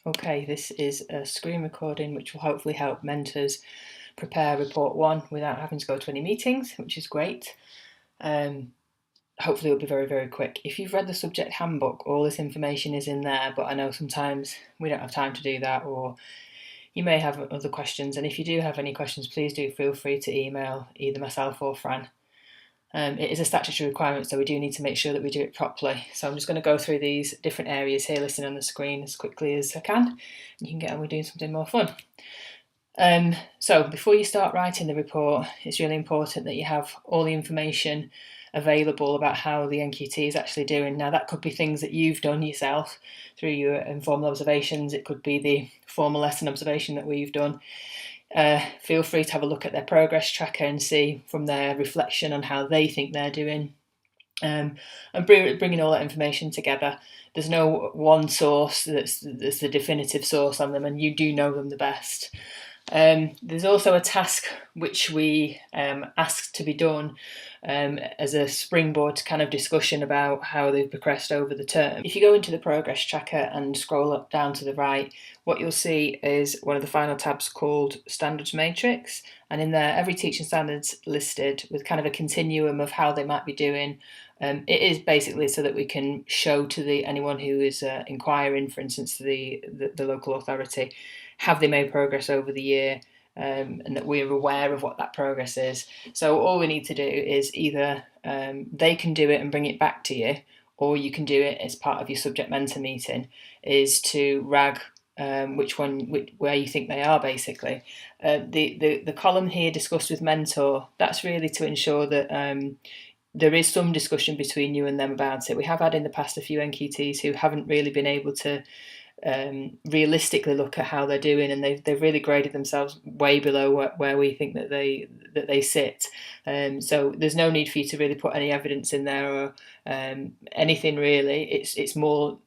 Okay, this is a screen recording which will hopefully help mentors prepare report 1 without having to go to any meetings, which is great. Hopefully it'll be very, very quick. If you've read the subject handbook, all this information is in there, but I know sometimes we don't have time to do that, or you may have other questions. And if you do have any questions, please do feel free to email either myself or Fran. It is a statutory requirement, so we do need to make sure that we do it properly. So I'm just going to go through these different areas here listed on the screen as quickly as I can. You can get on with doing something more fun. So before you start writing the report, it's really important that you have all the information available about how the NQT is actually doing. Now, that could be things that you've done yourself through your informal observations. It could be the formal lesson observation that we've done. Feel free to have a look at their progress tracker and see from their reflection on how they think they're doing. And bringing all that information together. There's no one source that's the definitive source on them, and you do know them the best. There's also a task which we asked to be done as a springboard to kind of discussion about how they've progressed over the term. If you go into the progress tracker and scroll up down to the right, what you'll see is one of the final tabs called Standards Matrix, and in there every teaching standard's listed with kind of a continuum of how they might be doing. It is basically so that we can show to anyone who is inquiring, for instance, to the local authority, have they made progress over the year, and that we're aware of what that progress is. So all we need to do is either they can do it and bring it back to you, or you can do it as part of your subject mentor meeting, is to rag where you think they are, basically. The column here discussed with mentor, that's really to ensure that there is some discussion between you and them about it. We have had in the past a few NQTs who haven't really been able to realistically look at how they're doing, and they've really graded themselves way below where we think that they sit. So there's no need for you to really put any evidence in there or anything really. It's more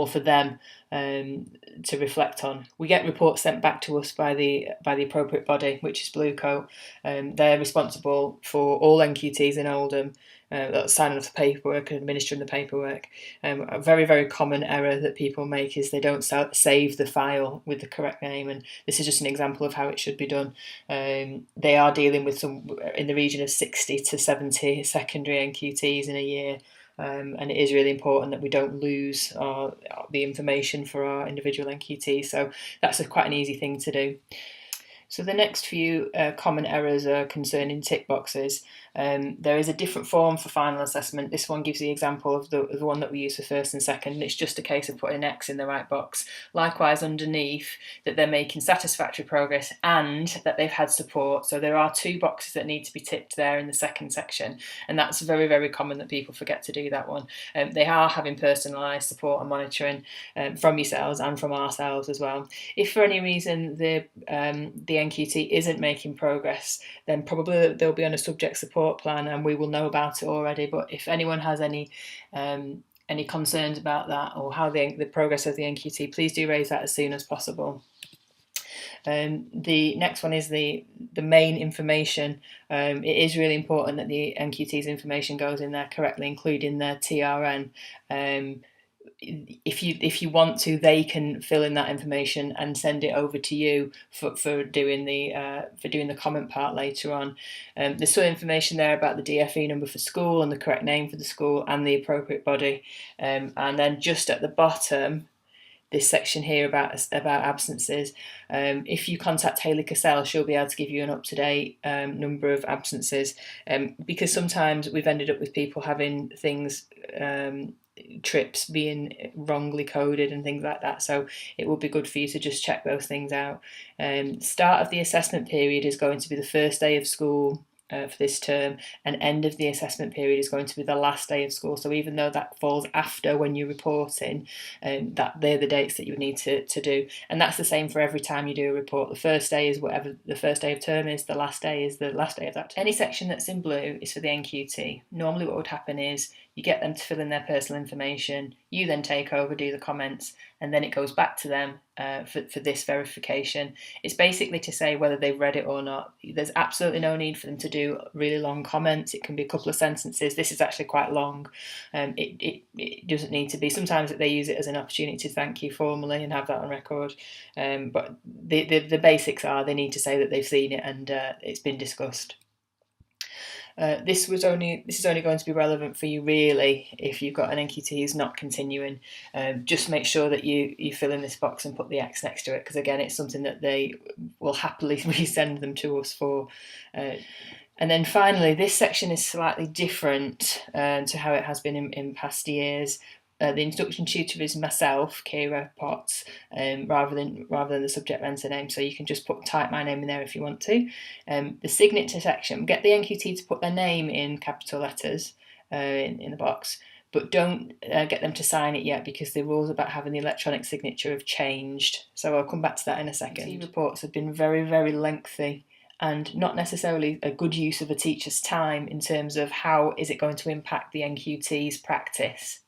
for them to reflect on. We get reports sent back to us by the appropriate body, which is Blue Coat. They're responsible for all NQTs in Oldham. Signing off the paperwork and administering the paperwork. A very, very common error that people make is they don't save the file with the correct name, and this is just an example of how it should be done. They are dealing with some in the region of 60 to 70 secondary NQTs in a year. And it is really important that we don't lose the information for our individual NQTs. So that's quite an easy thing to do. So the next few common errors are concerning tick boxes. There is a different form for final assessment. This one gives the example of the one that we use for first and second, and it's just a case of putting an X in the right box. Likewise, underneath, that they're making satisfactory progress and that they've had support. So there are 2 boxes that need to be ticked there in the second section, and that's very, very common that people forget to do that one. They are having personalised support and monitoring from yourselves and from ourselves as well. If for any reason the NQT isn't making progress, then probably they'll be on a subject support plan and we will know about it already. But if anyone has any concerns about that or how the progress of the NQT, please do raise that as soon as possible. The next one is the main information. It is really important that the NQT's information goes in there correctly, including their TRN. If you want to, they can fill in that information and send it over to you for doing the comment part later on. There's some information there about the DFE number for school and the correct name for the school and the appropriate body. And then just at the bottom, this section here about absences. If you contact Hayley Cassell, she'll be able to give you an up-to-date number of absences, because sometimes we've ended up with people having things. Trips being wrongly coded and things like that, so it will be good for you to just check those things out. Start of the assessment period is going to be the first day of school for this term, and end of the assessment period is going to be the last day of school. So even though that falls after when you're reporting, that they're the dates that you need to do, and that's the same for every time you do a report. The first day is whatever the first day of term is, the last day is the last day of that. Any section that's in blue is for the NQT. Normally what would happen is you get them to fill in their personal information, you then take over, do the comments, and then it goes back to them for this verification. It's basically to say whether they've read it or not. There's absolutely no need for them to do really long comments. It can be a couple of sentences. This is actually quite long. It doesn't need to be. Sometimes they use it as an opportunity to thank you formally and have that on record. But the basics are they need to say that they've seen it and it's been discussed. This is only going to be relevant for you really if you've got an NQT who's not continuing. Just make sure that you fill in this box and put the X next to it, because again it's something that they will happily resend them to us for. And then finally, this section is slightly different to how it has been in past years. The instruction tutor is myself, Kira Potts, rather than the subject mentor name. So you can just type my name in there if you want to. The signature section, get the NQT to put their name in capital letters in the box, but don't get them to sign it yet, because the rules about having the electronic signature have changed. So I'll come back to that in a second. NQT reports have been very, very lengthy and not necessarily a good use of a teacher's time in terms of how is it going to impact the NQT's practice.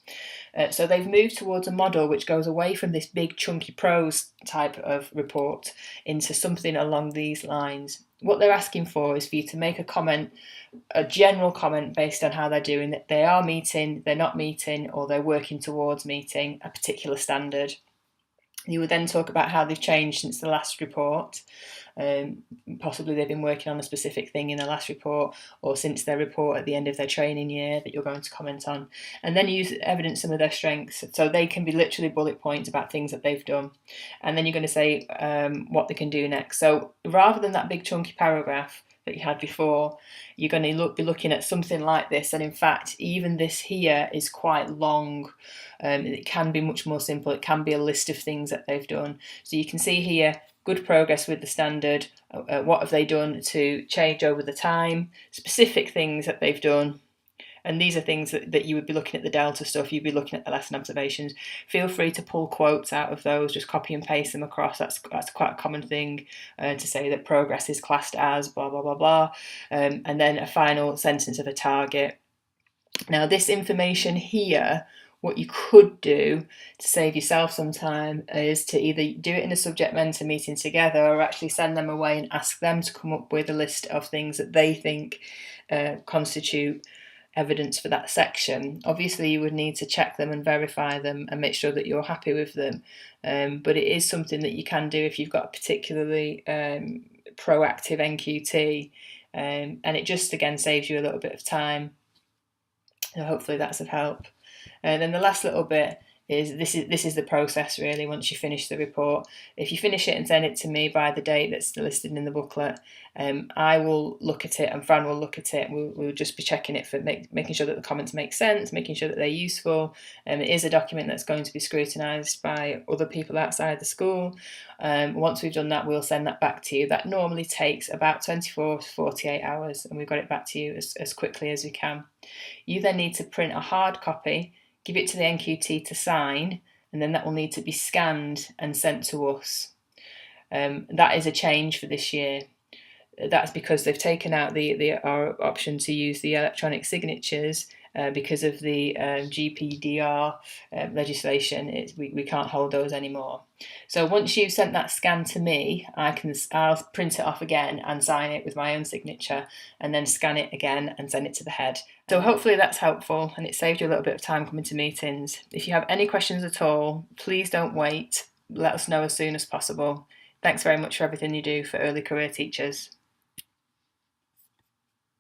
So they've moved towards a model which goes away from this big chunky prose type of report into something along these lines. What they're asking for is for you to make a comment, a general comment based on how they're doing, that they are meeting, they're not meeting, or they're working towards meeting a particular standard. You would then talk about how they've changed since the last report. Possibly they've been working on a specific thing in the last report, or since their report at the end of their training year that you're going to comment on, and then evidence some of their strengths. So they can be literally bullet points about things that they've done, and then you're going to say what they can do next. So rather than that big chunky paragraph that you had before, you're going to be looking at something like this. And in fact, even this here is quite long. It can be much more simple. It can be a list of things that they've done. So you can see here, good progress with the standard. What have they done to change over the time? Specific things that they've done. And these are things that you would be looking at the Delta stuff, you'd be looking at the lesson observations. Feel free to pull quotes out of those, just copy and paste them across. That's quite a common thing to say that progress is classed as blah, blah, blah, blah. And then a final sentence of a target. Now this information here, what you could do to save yourself some time is to either do it in a subject mentor meeting together, or actually send them away and ask them to come up with a list of things that they think constitute evidence for that section. Obviously you would need to check them and verify them and make sure that you're happy with them, but it is something that you can do if you've got a particularly proactive NQT, and it just again saves you a little bit of time. So hopefully that's of help. And then the last little bit is this is the process really. Once you finish the report, if you finish it and send it to me by the date that's listed in the booklet, I will look at it and Fran will look at it. We'll just be checking it for making sure that the comments make sense, making sure that they're useful. It is a document that's going to be scrutinised by other people outside the school. Once we've done that, we'll send that back to you. That normally takes about 24 to 48 hours, and we've got it back to you as quickly as we can. You then need to print a hard copy, give it to the NQT to sign, and then that will need to be scanned and sent to us. That is a change for this year. That's because they've taken out our option to use the electronic signatures because of the GPDR legislation. We can't hold those anymore. So once you've sent that scan to me, I'll print it off again and sign it with my own signature, and then scan it again and send it to the head. So hopefully that's helpful, and it saved you a little bit of time coming to meetings. If you have any questions at all, please don't wait. Let us know as soon as possible. Thanks very much for everything you do for early career teachers.